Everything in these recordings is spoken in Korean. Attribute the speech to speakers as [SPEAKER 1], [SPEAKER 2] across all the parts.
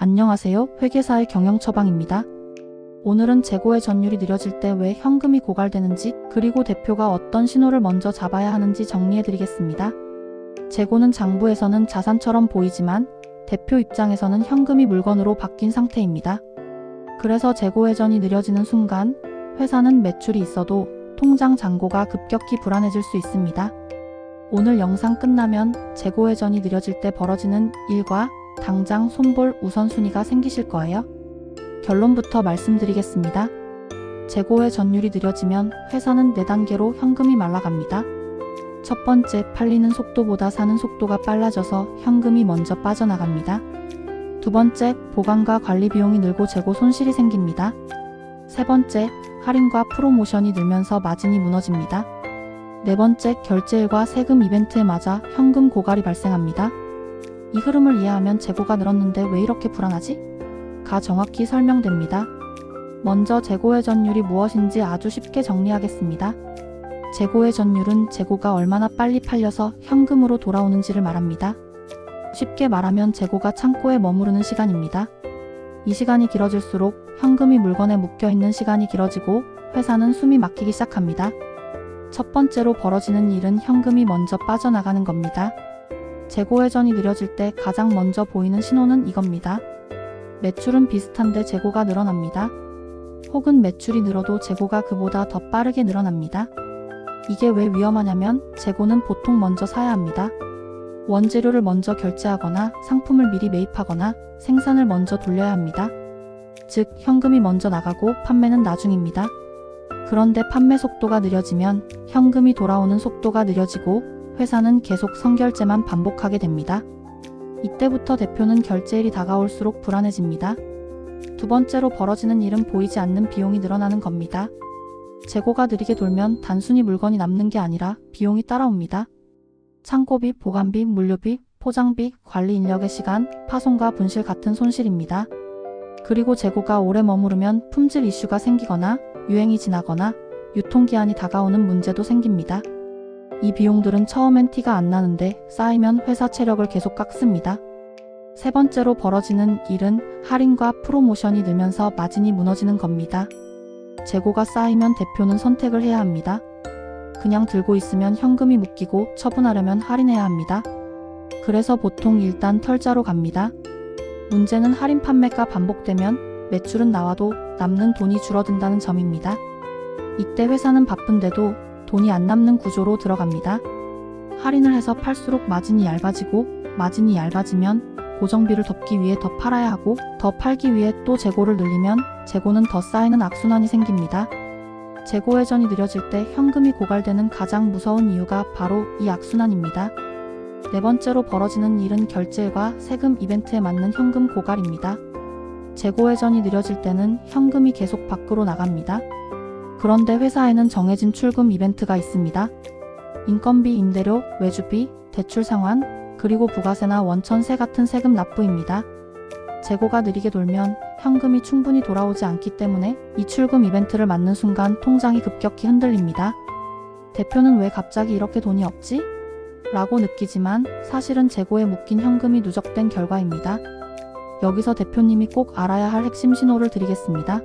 [SPEAKER 1] 안녕하세요. 회계사의 경영처방입니다. 오늘은 재고의 전율이 느려질 때 왜 현금이 고갈되는지, 그리고 대표가 어떤 신호를 먼저 잡아야 하는지 정리해드리겠습니다. 재고는 장부에서는 자산처럼 보이지만 대표 입장에서는 현금이 물건으로 바뀐 상태입니다. 그래서 재고 회전이 느려지는 순간 회사는 매출이 있어도 통장 잔고가 급격히 불안해질 수 있습니다. 오늘 영상 끝나면 재고 회전이 느려질 때 벌어지는 일과 당장 손볼 우선순위가 생기실 거예요. 결론부터 말씀드리겠습니다. 재고의 전율이 느려지면 회사는 4단계로 현금이 말라갑니다. 첫 번째, 팔리는 속도보다 사는 속도가 빨라져서 현금이 먼저 빠져나갑니다. 두 번째, 보관과 관리 비용이 늘고 재고 손실이 생깁니다. 세 번째, 할인과 프로모션이 늘면서 마진이 무너집니다. 네 번째, 결제일과 세금 이벤트에 맞아 현금 고갈이 발생합니다. 이 흐름을 이해하면 재고가 늘었는데 왜 이렇게 불안하지? 가 정확히 설명됩니다. 먼저 재고의 전율이 무엇인지 아주 쉽게 정리하겠습니다. 재고의 전율은 재고가 얼마나 빨리 팔려서 현금으로 돌아오는지를 말합니다. 쉽게 말하면 재고가 창고에 머무르는 시간입니다. 이 시간이 길어질수록 현금이 물건에 묶여있는 시간이 길어지고 회사는 숨이 막히기 시작합니다. 첫 번째로 벌어지는 일은 현금이 먼저 빠져나가는 겁니다. 재고 회전이 느려질 때 가장 먼저 보이는 신호는 이겁니다. 매출은 비슷한데 재고가 늘어납니다. 혹은 매출이 늘어도 재고가 그보다 더 빠르게 늘어납니다. 이게 왜 위험하냐면 재고는 보통 먼저 사야 합니다. 원재료를 먼저 결제하거나 상품을 미리 매입하거나 생산을 먼저 돌려야 합니다. 즉, 현금이 먼저 나가고 판매는 나중입니다. 그런데 판매 속도가 느려지면 현금이 돌아오는 속도가 느려지고 회사는 계속 선결제만 반복하게 됩니다. 이때부터 대표는 결제일이 다가올수록 불안해집니다. 두 번째로 벌어지는 일은 보이지 않는 비용이 늘어나는 겁니다. 재고가 느리게 돌면 단순히 물건이 남는 게 아니라 비용이 따라옵니다. 창고비, 보관비, 물류비, 포장비, 관리 인력의 시간, 파손과 분실 같은 손실입니다. 그리고 재고가 오래 머무르면 품질 이슈가 생기거나 유행이 지나거나 유통기한이 다가오는 문제도 생깁니다. 이 비용들은 처음엔 티가 안 나는데 쌓이면 회사 체력을 계속 깎습니다. 세 번째로 벌어지는 일은 할인과 프로모션이 늘면서 마진이 무너지는 겁니다. 재고가 쌓이면 대표는 선택을 해야 합니다. 그냥 들고 있으면 현금이 묶이고 처분하려면 할인해야 합니다. 그래서 보통 일단 털자로 갑니다. 문제는 할인 판매가 반복되면 매출은 나와도 남는 돈이 줄어든다는 점입니다. 이때 회사는 바쁜데도 돈이 안 남는 구조로 들어갑니다. 할인을 해서 팔수록 마진이 얇아지고 마진이 얇아지면 고정비를 덮기 위해 더 팔아야 하고 더 팔기 위해 또 재고를 늘리면 재고는 더 쌓이는 악순환이 생깁니다. 재고 회전이 느려질 때 현금이 고갈되는 가장 무서운 이유가 바로 이 악순환입니다. 네 번째로 벌어지는 일은 결제일과 세금 이벤트에 맞는 현금 고갈입니다. 재고 회전이 느려질 때는 현금이 계속 밖으로 나갑니다. 그런데 회사에는 정해진 출금 이벤트가 있습니다. 인건비, 임대료, 외주비, 대출 상환, 그리고 부가세나 원천세 같은 세금 납부입니다. 재고가 느리게 돌면 현금이 충분히 돌아오지 않기 때문에 이 출금 이벤트를 맞는 순간 통장이 급격히 흔들립니다. 대표는 왜 갑자기 이렇게 돈이 없지? 라고 느끼지만 사실은 재고에 묶인 현금이 누적된 결과입니다. 여기서 대표님이 꼭 알아야 할 핵심 신호를 드리겠습니다.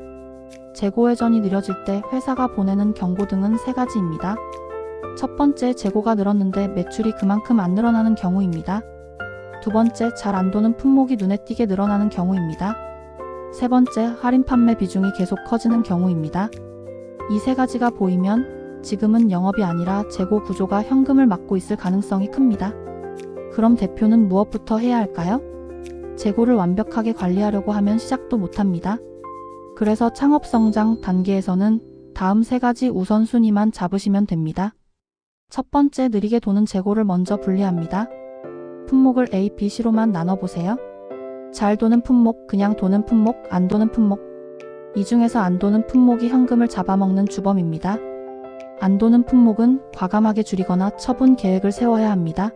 [SPEAKER 1] 재고 회전이 느려질 때 회사가 보내는 경고등은 3가지입니다. 첫 번째, 재고가 늘었는데 매출이 그만큼 안 늘어나는 경우입니다. 두 번째, 잘 안 도는 품목이 눈에 띄게 늘어나는 경우입니다. 세 번째, 할인 판매 비중이 계속 커지는 경우입니다. 이 3가지가 보이면 지금은 영업이 아니라 재고 구조가 현금을 막고 있을 가능성이 큽니다. 그럼 대표는 무엇부터 해야 할까요? 재고를 완벽하게 관리하려고 하면 시작도 못합니다. 그래서 창업성장 단계에서는 다음 3가지 우선순위만 잡으시면 됩니다. 첫 번째, 느리게 도는 재고를 먼저 분리합니다. 품목을 A, B, C로만 나눠보세요. 잘 도는 품목, 그냥 도는 품목, 안 도는 품목. 이 중에서 안 도는 품목이 현금을 잡아먹는 주범입니다. 안 도는 품목은 과감하게 줄이거나 처분 계획을 세워야 합니다.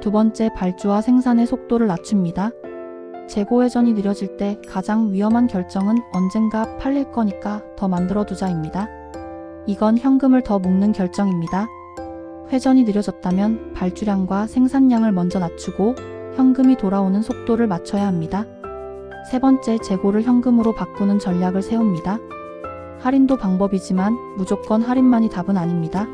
[SPEAKER 1] 두 번째, 발주와 생산의 속도를 낮춥니다. 재고 회전이 느려질 때 가장 위험한 결정은 언젠가 팔릴 거니까 더 만들어 두자입니다. 이건 현금을 더 묶는 결정입니다. 회전이 느려졌다면 발주량과 생산량을 먼저 낮추고 현금이 돌아오는 속도를 맞춰야 합니다. 세 번째, 재고를 현금으로 바꾸는 전략을 세웁니다. 할인도 방법이지만 무조건 할인만이 답은 아닙니다.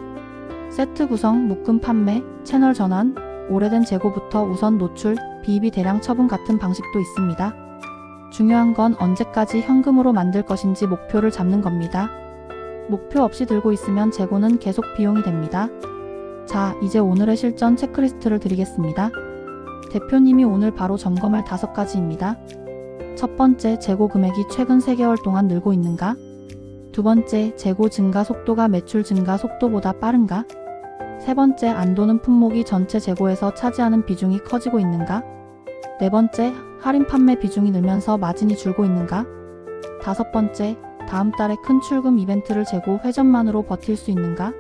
[SPEAKER 1] 세트 구성, 묶음 판매, 채널 전환, 오래된 재고부터 우선 노출, 비입이 대량 처분 같은 방식도 있습니다. 중요한 건 언제까지 현금으로 만들 것인지 목표를 잡는 겁니다. 목표 없이 들고 있으면 재고는 계속 비용이 됩니다. 자, 이제 오늘의 실전 체크리스트를 드리겠습니다. 대표님이 오늘 바로 점검할 5가지입니다. 첫 번째, 재고 금액이 최근 3개월 동안 늘고 있는가? 두 번째, 재고 증가 속도가 매출 증가 속도보다 빠른가? 세 번째, 안 도는 품목이 전체 재고에서 차지하는 비중이 커지고 있는가? 네 번째, 할인 판매 비중이 늘면서 마진이 줄고 있는가? 다섯 번째, 다음 달에 큰 출금 이벤트를 재고 회전만으로 버틸 수 있는가?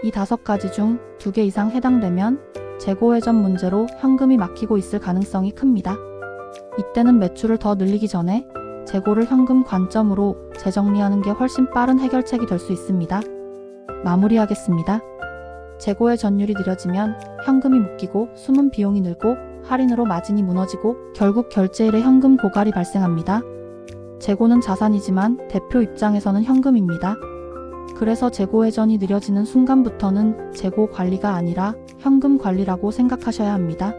[SPEAKER 1] 이 5가지 중 2개 이상 해당되면 재고 회전 문제로 현금이 막히고 있을 가능성이 큽니다. 이때는 매출을 더 늘리기 전에 재고를 현금 관점으로 재정리하는 게 훨씬 빠른 해결책이 될 수 있습니다. 마무리하겠습니다. 재고의 전율이 느려지면 현금이 묶이고 숨은 비용이 늘고 할인으로 마진이 무너지고 결국 결제일에 현금 고갈이 발생합니다. 재고는 자산이지만 대표 입장에서는 현금입니다. 그래서 재고 회전이 느려지는 순간부터는 재고 관리가 아니라 현금 관리라고 생각하셔야 합니다.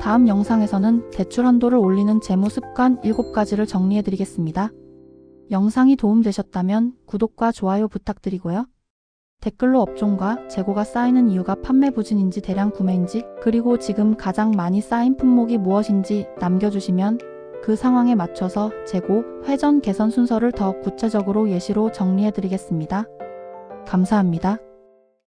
[SPEAKER 1] 다음 영상에서는 대출 한도를 올리는 재무 습관 7가지를 정리해 드리겠습니다. 영상이 도움되셨다면 구독과 좋아요 부탁드리고요. 댓글로 업종과 재고가 쌓이는 이유가 판매 부진인지 대량 구매인지 그리고 지금 가장 많이 쌓인 품목이 무엇인지 남겨주시면 그 상황에 맞춰서 재고, 회전 개선 순서를 더 구체적으로 예시로 정리해 드리겠습니다. 감사합니다.